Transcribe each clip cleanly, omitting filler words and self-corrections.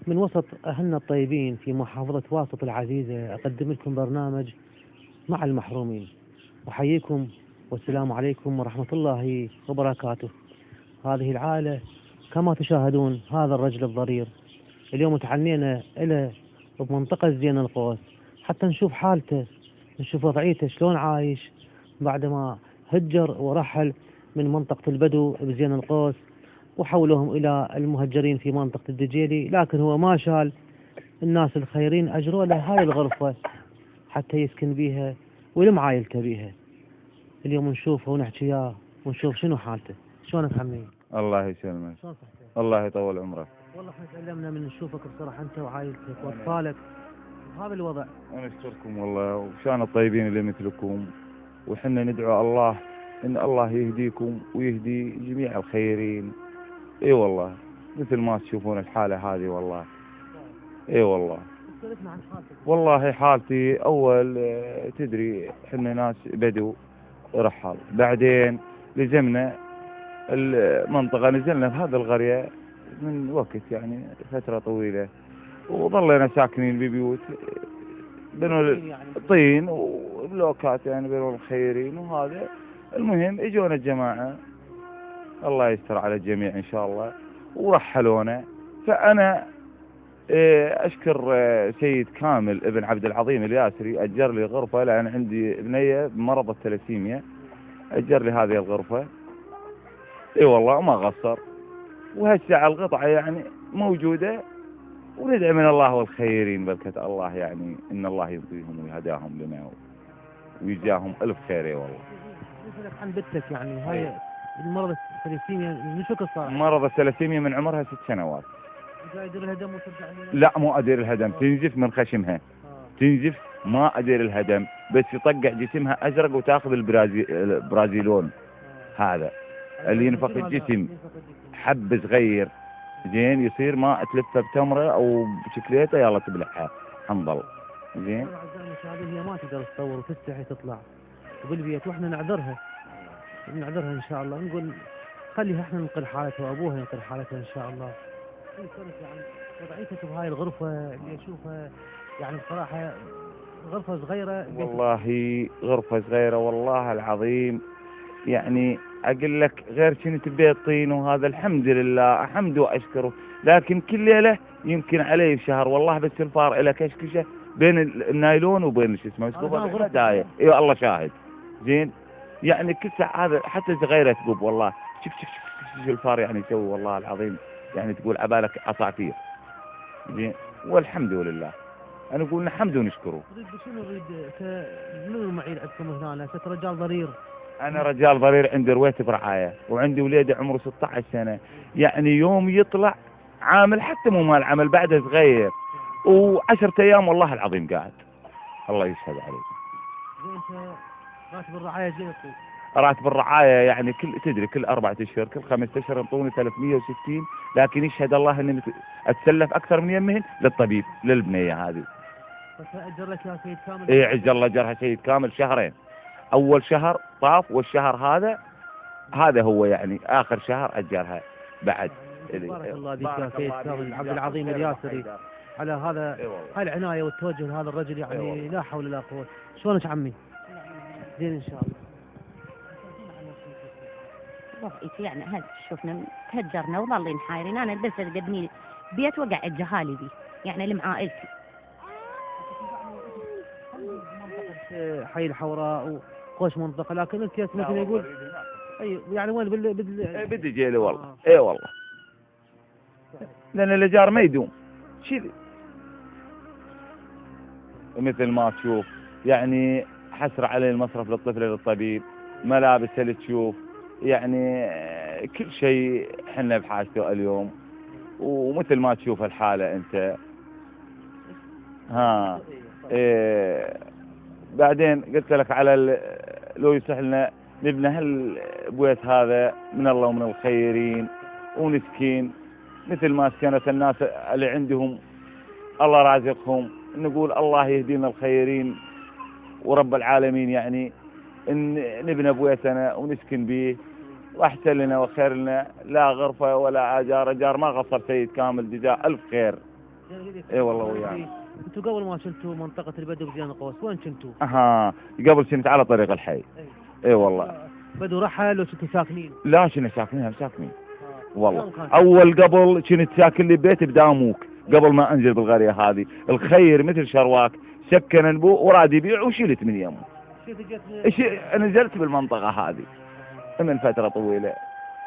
من وسط أهلنا الطيبين في محافظة واسط العزيزة أقدم لكم برنامج مع المحرومين. أحييكم والسلام عليكم ورحمة الله وبركاته. هذه العائلة كما تشاهدون، هذا الرجل الضرير اليوم تعنينا إلى بمنطقة زين القوس حتى نشوف حالته، نشوف وضعيته شلون عايش بعدما هجر ورحل من منطقة البدو بزين القوس وحولهم إلى المهجرين في منطقة الدجيلي، لكن هو ما شال الناس الخيرين أجروا له هاي الغرفة حتى يسكن بيها ولم عائلته بيها. اليوم نشوفه ونحكي وياه ونشوف شنو حالته. شلونك عمي؟ الله يسلمك. شلون صحتك؟ الله يطول عمرك. والله احنا تعلمنا من نشوفك بصراحة أنت وعائلتك وأطفالك بهذا الوضع. ونشكركم والله وشان الطيبين اللي مثلكم، وحنا ندعو الله ان الله يهديكم ويهدي جميع الخيرين. اي والله مثل ما تشوفون الحالة هذه والله. اي والله. سولفنا عن حالتك. والله حالتي اول تدري حنا ناس بدو رحل، بعدين لزمنا المنطقة، نزلنا بهذه القرية من وقت يعني فترة طويلة، وظلينا ساكنين ببيوت بنو الطين وبلوكات يعني بنو الخيرين وهذا. المهم اجونا الجماعة الله يستر على الجميع ان شاء الله ورحلونا. فانا اشكر سيد كامل ابن عبد العظيم الياسري، اجر لي غرفة لان عندي بنية بمرض الثلاسيميا، اجر لي هذه الغرفة. اي والله ما قصر، وهالساعة القطعة يعني موجودة، وندعي من الله والخيرين بركة الله يعني ان الله يرضيهم ويهداهم لنا ويجزاهم الف خير. اي والله. نسألك عن بنتك، يعني هاي المرض الثلاسيميا من شو صار؟ مرض الثلاسيميا من عمرها 6 سنوات. أدير لها دم وترجع لها؟ لا مو ادير لها دم، تنزف من خشمها. تنزف ما ادير لها دم، بس يطقع جسمها ازرق وتاخذ البرازيلون هذا اللي ينفخ الجسم، حب صغير زين يصير ما تلفه بتمره او بشكليته يلا تبلعها حنظل زين. اعزائي المشاهدين هي ما تقدر تصور وتستحي تطلع بالبيت، واحنا نعذرها ان شاء الله، نقول خليها احنا ننقل حالتها وابوها ينقل حالتها ان شاء الله. يعني وضعيتك بهاي الغرفه اللي اشوفها يعني بصراحه غرفه صغيره. والله غرفه صغيره والله العظيم، يعني اقول لك غير كنت بيت طين وهذا الحمد لله احمد واشكره، لكن كل ليله يمكن علي بشهر والله بس الفار له كشكشه بين النايلون وبين شو اسمه مسكوب دايه. اي الله شاهد زين، يعني كل ساعه هذا حتى صغيره تقوب والله. شوف شوف شوف الفار يعني يسوي والله العظيم، يعني تقول عبالك عصافير زين. والحمد لله انا اقول الحمد ونشكره. شنو نريد منو المعين عندكم هنا؟ انت رجال ضرير. انا رجال ضرير، عندي رويت برعايه وعندي وليدي عمره 16 سنه، يعني يوم يطلع عامل حتى مو مال عمل بعده صغير، و10 ايام والله العظيم قاعد. الله يشهد عليك. زين انت راتب الرعايه جاي يطول؟ راتب الرعايه يعني تدري كل 4 اشهر كل 5 اشهر ينطوني 360، لكن يشهد الله اني اتسلف اكثر من يمهن للطبيب للبنيه هذه. بس اجر لك يا سيد كامل؟ اي عز الله اجرها سيد كامل شهرين، اول شهر طاف والشهر هذا هو يعني اخر شهر اجرها بعد. بارك الله بك يا سيد كامل عبد العظيم الياسري على هذا هاي العنايه والتوجه لهذا الرجل، يعني لا حول ولا قوه. شلونك عمي؟ زين ان شاء الله. وضعيتي يعني هذا شوفنا تهجرنا وظلين حايرين، انا بس ابني بيت وقعد جهالي بي يعني اللي مع عائلتي. حي الحوراء وخوش منطقه، لكن انت مثل يقول اي يعني وين بالدجيلي والله. اي والله لان الايجار ما يدوم شيء مثل ما تشوف، يعني حسر علي المصرف للطفل للطبيب، ملابس اللي تشوف يعني كل شيء حنا بحاجته اليوم، ومثل ما تشوف الحالة انت ها. بعدين قلت لك على لو يصح لنا نبنى هالبيت هذا من الله ومن الخيرين ونسكين مثل ما سكنت الناس اللي عندهم الله رازقهم. نقول الله يهدينا الخيرين ورب العالمين، يعني ان نبنى بيتنا ونسكن به واحسن لنا وخير لنا، لا غرفة ولا اجار. اجار ما قصر سيد كامل جزاه الف خير اي والله ويانا. انتوا قبل ما كنتوا منطقة البدو بزين قوس وين كنتوا؟ اها قبل كنت على طريق الحي. اي والله. بدو رحل وكنتوا ساكنين؟ لا كنا ساكنين ساكنين. والله شلون كان؟ اول قبل كنت ساكن لي بيت بداموك قبل ما انزل بالقريه هذه، الخير مثل شرواك سكن ابوه وراد يبيع وشلت من يمه. نزلت بالمنطقه هذه من فتره طويله،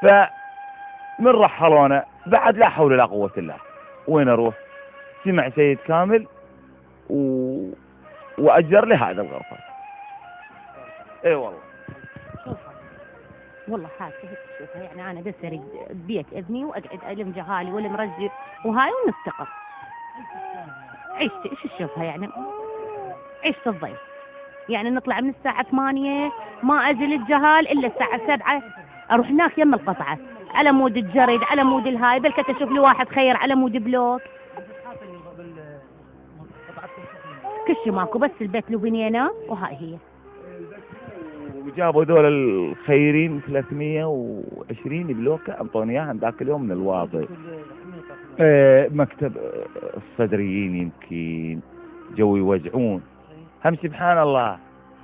فمن رحلونا بعد لا حول ولا قوه الا وين اروح؟ سمع سيد كامل واجر لي هذا الغرفه. اي والله. والله حاسه هيك تشوفها، يعني انا بس اريد بيت ابني واقعد الم جهالي والمرجي وهاي ونستقر. عشت ايش تشوفها يعني؟ عشت الضيف، يعني نطلع من الساعة 8 ما ازل الجهال الا الساعة 7 اروح هناك يم القطعة على مود الجرد على مود الهاي، بلكة اشوف لي واحد خير على مود بلوك. كل شيء ماكو، بس البيت له بنينا وهاي هي. وجابوا ذول الخيرين 320 بلوكة اعطوني اياها ذاك اليوم من الواطي. مكتب الصدريين يمكن جو يوزعون هم سبحان الله،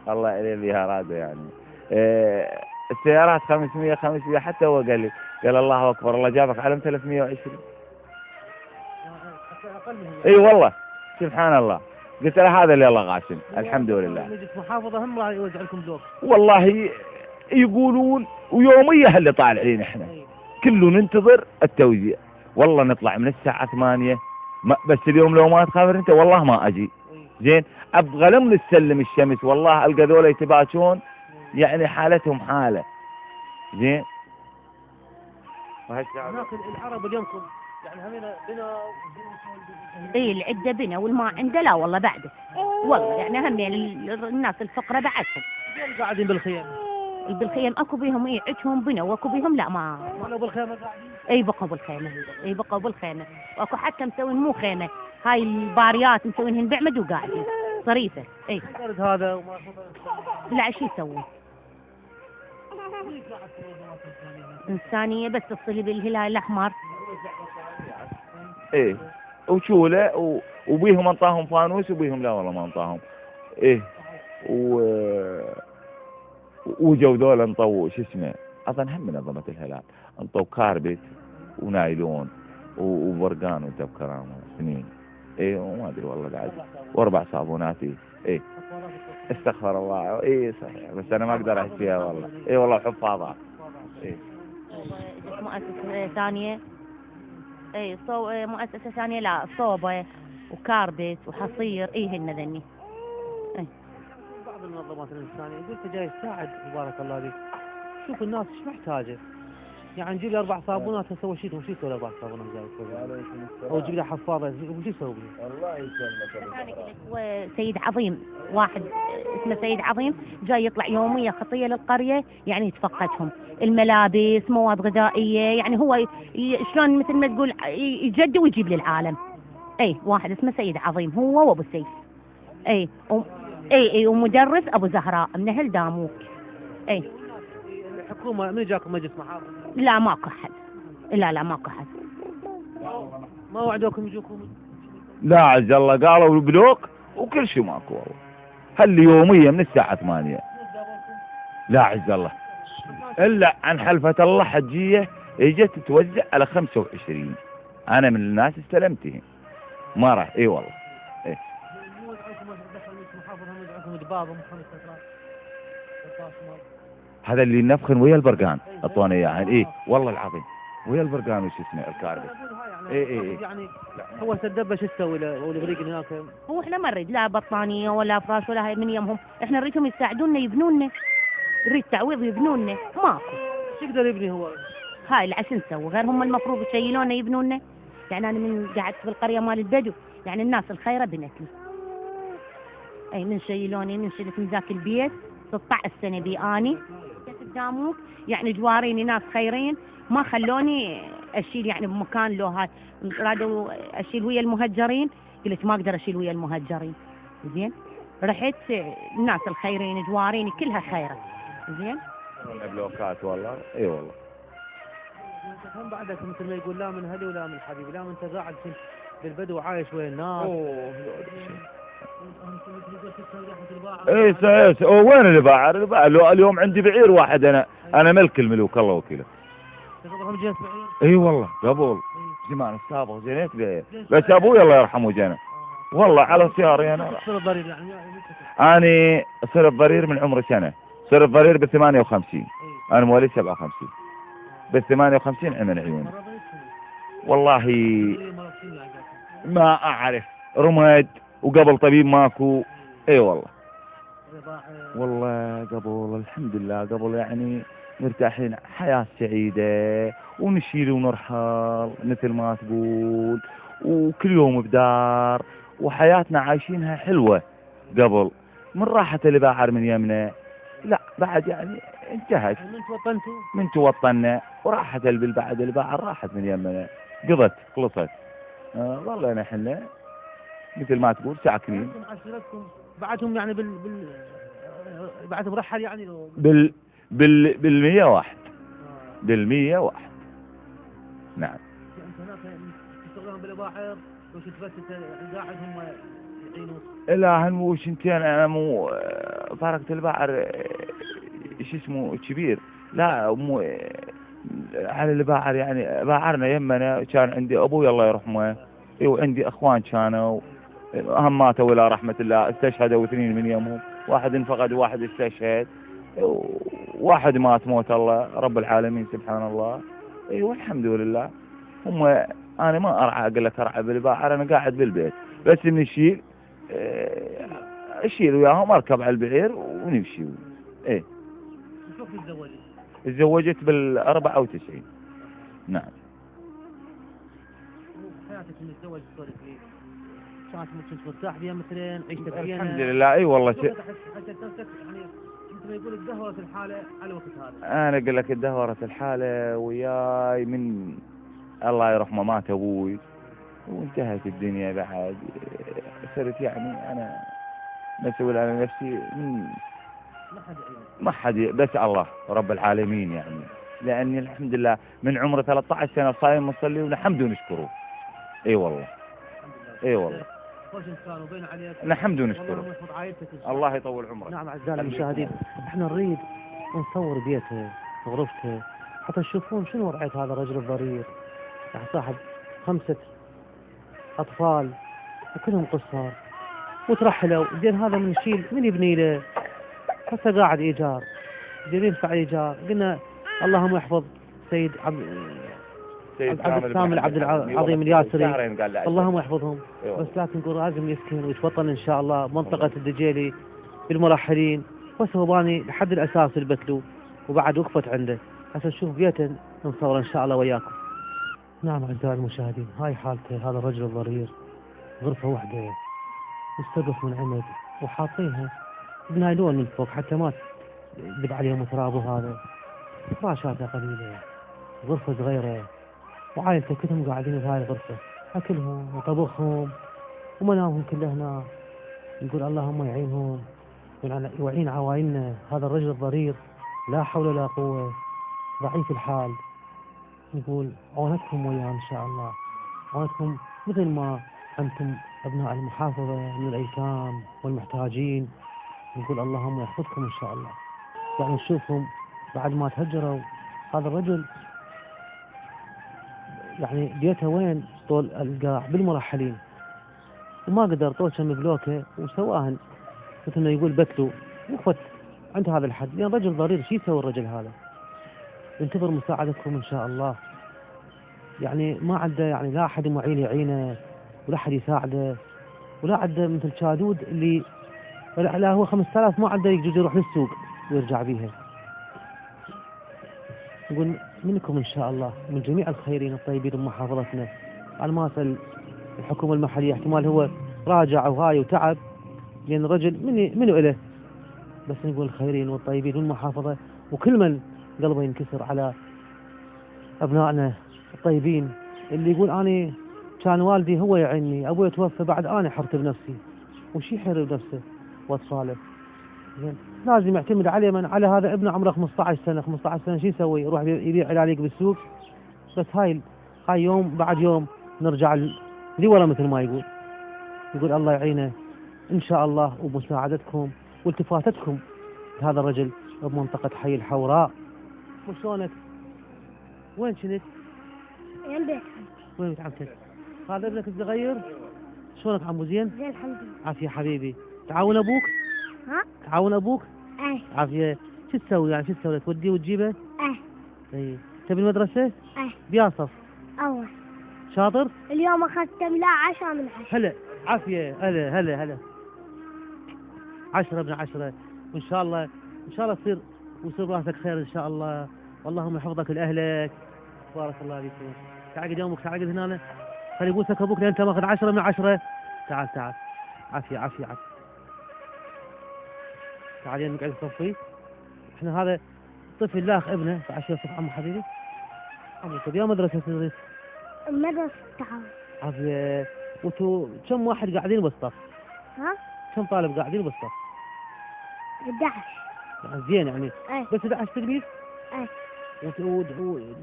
الله اللي هراده يعني. السيارات 500 حتى هو قال الله اكبر الله جابك علم 320. اي والله سبحان الله. قلت له هذا اللي الله غاشم الحمد لله. مجلس محافظة هم راح يوزع لكم بلوك. والله يقولون ويوميا اللي طالعين احنا كله ننتظر التوزيع. والله نطلع من الساعة 8 بس اليوم لو ما تخافر انت والله ما اجي. زين ابغى لم نستلم الشمس والله القى ذولا يتباشون يعني حالتهم حالة. زين هناك العرب اليوم يعني همنا بنا اي العده بنا والماء عنده لا والله بعده. والله يعني هم يعني الناس الفقراء بعدهم قاعدين بالخيام. بالخيم اكو بيهم اي عندهم بنا واكو بيهم لا ما ولا بالخيمة قاعدين؟ اي بقوا بالخيمه، اي بقوا بالخيمه، واكو حتى مسوين مو خيمه هاي الباريات مسوينهن بعمد وقاعدين صريفه. اي البرد هذا وما لا شو يسوون؟ إنسانية بس تصلي بالهلال الأحمر. ايه وشولة وبيهم انطاهم فانوس وبيهم لا والله ما انطاهم. ايه وجو ذولا انطوا شو اسمه اظن هم منظمة الهلال انطوا كاربت ونايلون وبرقان وانت بكرامة سنين. ايه وما ادري والله قاعد واربع صابونات. ايه استغفر الله. ايه صحيح بس انا ما اقدر احكيها والله. ايه والله حفاظة. ايه مؤسسة ثانية اي مؤسسة ثانية لا صوبة وكاربت وحصير ايه هن ذني. بعض المنظمات الإنسانية قلت جاي تساعد مبارك الله فيك. شوف الناس ايش محتاجة، يعني جيب لي 4 صابونات اسوي شيء وش يسوي 4 صابونات جاي او جيب لي حفاضة وش يسوي بيه؟ الله يسلمك. هو سيد عظيم واحد اسمه سيد عظيم جاي يطلع يومية خطية للقرية يعني يتفقدهم الملابس مواد غذائية، يعني هو شلون مثل ما تقول يجد ويجيب للعالم. اي واحد اسمه سيد عظيم هو وابو سيف. اي ومدرس ابو زهراء من اهل داموك. اي الحكومة من جاكم مجلس محافظ؟ لا ماكو احد. لا ماكو احد. ما وعدوكم يجوكم؟ لا عز الله قالوا البلوك وكل شيء ماكو والله. هل يوميا من الساعة 8 لا عز الله الا عن حلفة الله حجية اجت توزع على 25. انا من الناس استلمتهم ما راح. اي والله. ايه هذا اللي نفخن ويا البرقان اعطونا اياه يعني. ايه والله العظيم ويا البرقان وش اسمه الكاربت. ايه يعني هو سدبه شو تسوي له والبريق هناك؟ هو احنا ما نريد لا بطانيه ولا فراش ولا هاي من يمهم، احنا نريدهم يساعدونا يبنونا، نريد تعويض يبنونا ماكو. شو يقدر يبني هو؟ هاي اللي عشان نسوي غير هم المفروض يشيلونا يبنونا. يعني انا من قعدت في القريه مال البدو يعني الناس الخيره بنت لي. اي من شيلوني من شلت من ذاك البيت 16 سنه بي اني قداموك يعني جواريني ناس خيرين ما خلوني اشيل يعني بمكان لو هاي رادوا اشيل ويا المهجرين قلت ما اقدر اشيل ويا المهجرين. زين رحت الناس الخيرين جواريني كلها خيره. زين بلوكات والله. اي والله هم بعدك مثل ما يقول لا من هلي ولا من حبيبي لا من انت قاعد بالبدو عايش ويا الناس. وين الباعر؟ اليوم عندي بعير واحد، انا ملك الملوك الله وكيله. تقبلهم جهة بعير؟ اي والله قبل زمان السابق جنيت بعير، بس ابوي الله يرحمه جنى والله على سياري انا. تصير الضرير يعني اني صرت ضرير من عمر سنه، صرت ضرير ب 58. انا مواليد 57. بال 58 عمل عيوني والله ما اعرف، رمد وقبل طبيب ماكو. اي والله قبل الحمد لله، قبل يعني مرتاحين، حياة سعيدة ونشيل ونرحل مثل ما تقول، وكل يوم بدار، وحياتنا عايشينها حلوة. قبل من راحة الباعر من يمنا، لا بعد يعني انتهت من توطنا، وراحت بعد الباعر راحت من يمنا، قضت خلصت. والله نحن مثل ما تقول ساكنين. بعدهم يعني بعدهم رحل يعني بال101. بال101 نعم. انت هناك تشتغلون بالباحر وش تفتت يعني قاعد هم يعينوا؟ لا وش انت، انا مو فارقة البحر ايش اسمه كبير، لا مو على البحر يعني. باعرنا يمنا كان عندي ابوي الله يرحمه، وعندي اخوان كانوا هم ماتوا الى رحمة الله، استشهدوا 2 من يومهم، واحد انفقد وواحد استشهد، واحد مات موت الله رب العالمين سبحان الله. اي والحمد لله. هم انا ما ارعى، اقول لك ارعى بالبحر، انا قاعد بالبيت بس بنشيل، اشيل وياهم، اركب على البعير ونمشي. ايه. شوف تزوجت بال94. نعم. حياتك من الزواج صارت لي كانت كنت مرتاح فيها مثلا عيشتك فيها؟ الحمد لله. اي والله حتى نفسك يعني مثل ما يقول ازدهرت الحاله على الوقت هذا. انا اقول لك ازدهرت الحاله وياي من الله يرحمه مات ابوي، وانتهت الدنيا بعد. صرت يعني انا مسؤول على نفسي، من ما حد بس الله رب العالمين يعني. لاني الحمد لله من عمر 13 سنه صايم مصلي ونحمد ونشكره. اي والله. اي والله. خوش انسان وبين عليك. نحمد ونشكره. الله يطول عمرك. نعم اعزائي المشاهدين، احنا نريد نصور بيته غرفته حتى تشوفون شنو وضعية هذا الرجل الضرير، يعني صاحب 5 اطفال وكلهم قصار وترحلوا. زين هذا من نشيل من يبني له؟ هسه قاعد ايجار، زين يدفع ايجار. قلنا اللهم يحفظ سيد عبد السامي العبد العظيم الياسري، اللهم يحفظهم. بس لكن نقول لازم يسكن ويتوطن ان شاء الله منطقة الدجيلي بالمرحلين. بس هو باني لحد الاساس البتلو وبعد وقفت عنده. هسه نشوف بيته نصور ان شاء الله وياكم. نعم اعزائي المشاهدين، هاي حالته هذا الرجل الضرير، غرفة واحدة والسقف من عمد وحاطينها بنايلون من فوق حتى ما تذب عليهم تراب، وهذا فراشاتها قليلة، غرفة صغيرة، وعائلته كلهم قاعدين بهاي الغرفة، أكلهم وطبخهم ومنامهم كله هنا. نقول اللهم يعينهم ويعين عوائلنا. هذا الرجل الضرير لا حول ولا قوة، ضعيف الحال. نقول عونتكم وياه إن شاء الله، عونتكم مثل ما أنتم أبناء المحافظة من الأيتام والمحتاجين. نقول اللهم يحفظكم إن شاء الله. يعني نشوفهم بعد ما تهجروا، هذا الرجل يعني بيته وين؟ طول القاع بالمرحلين، وما قدر طول كم بلوكه وسواهن مثل ما يقول بتلو وقفت عند هذا الحد. لأن رجل ضرير شو يسوي الرجل هذا؟ ينتظر مساعدتكم إن شاء الله. يعني ما عنده يعني لا أحد معين يعينه ولا أحد يساعده، ولا عنده مثل شادود اللي لا هو 5000 ما عنده يجوز يروح للسوق ويرجع بيها. نقول منكم إن شاء الله، من جميع الخيرين الطيبين بمحافظتنا. أنا ما أسأل الحكومة المحلية، احتمال هو راجع وهاي وتعب، لأن الرجل منو إله. بس نقول الخيرين والطيبين والمحافظة وكل من قلبه ينكسر على أبنائنا الطيبين، اللي يقول أنا كان والدي هو يعيني، أبوي توفى بعد أنا حرت بنفسي، وشي يحر بنفسه وأطفاله. لازم يعتمد عليه. من على هذا ابنه عمره 15 سنة 15 سنة شو يسوي؟ يروح يبيع علاليق بالسوق. بس هاي يوم بعد يوم نرجع لي ورا مثل ما يقول الله يعينه إن شاء الله، وبمساعدتكم والتفاتتكم لهذا الرجل بمنطقة حي الحوراء. وشلونك؟ وين كنت؟ وين بيت؟ وين بيت عمتك؟ هذا ابنك الصغير؟ شلونك عمو زين؟ زين الحمد لله. عافية حبيبي. تعاون أبوك؟ ها؟ تعاون أبوك؟ ايه عافية. شو تسوي يعني، شو تسوي؟ توديه وتجيبه؟ ايه اي. تبي المدرسة؟ ايه بيا صف؟ اول شاطر؟ اليوم اخذت لا 10 من 10. هلا عافية. هلا 10 من 10. وإن شاء الله يصير راسك خير إن شاء الله، واللهم يحفظك لأهلك. بارك الله فيكم. تعال قد يومك، تعال قد هنا، خلي يبوسك أبوك لأن أنت ماخذ 10 من 10. تعال عافية. تعال يا نقعد نصفي. احنا هذا طفل لاخ ابنه فعشان يصف عمو حبيبي. عمو طيب يا مدرسة تدرس؟ مدرسة التعاون. عافية. وانتوا كم واحد قاعدين بالصف؟ ها؟ كم طالب قاعدين بالصف؟ 11. يعني زين يعني. ايه بس 11 تقريب؟ ايه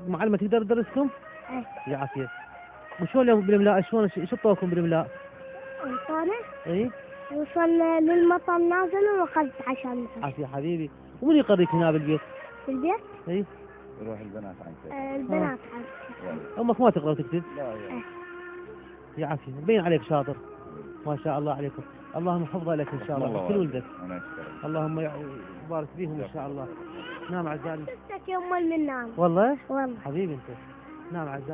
ومعلمة تقدر تدرسكم؟ ايه. يا عافية. وشلون اليوم بالاملاء، شلون شطوكم بالاملاء؟ وصلنا اي وصلنا للمطر نازل واخذت 10 من 10. عافية حبيبي. ومن يقريك هنا بالبيت؟ في البيت اي يروح البنات عنك. البنات عارفة. امك ما تقرا وتكتب؟ لا يا يا عافية. بين عليك شاطر ما شاء الله عليكم. اللهم يحفظها لك ان شاء الله كل ولدك. انا اشكرك. اللهم يبارك فيهم ان شاء الله. نام عزالي. شفتك يوم من نام. والله والله حبيبي انت. نام عزالي.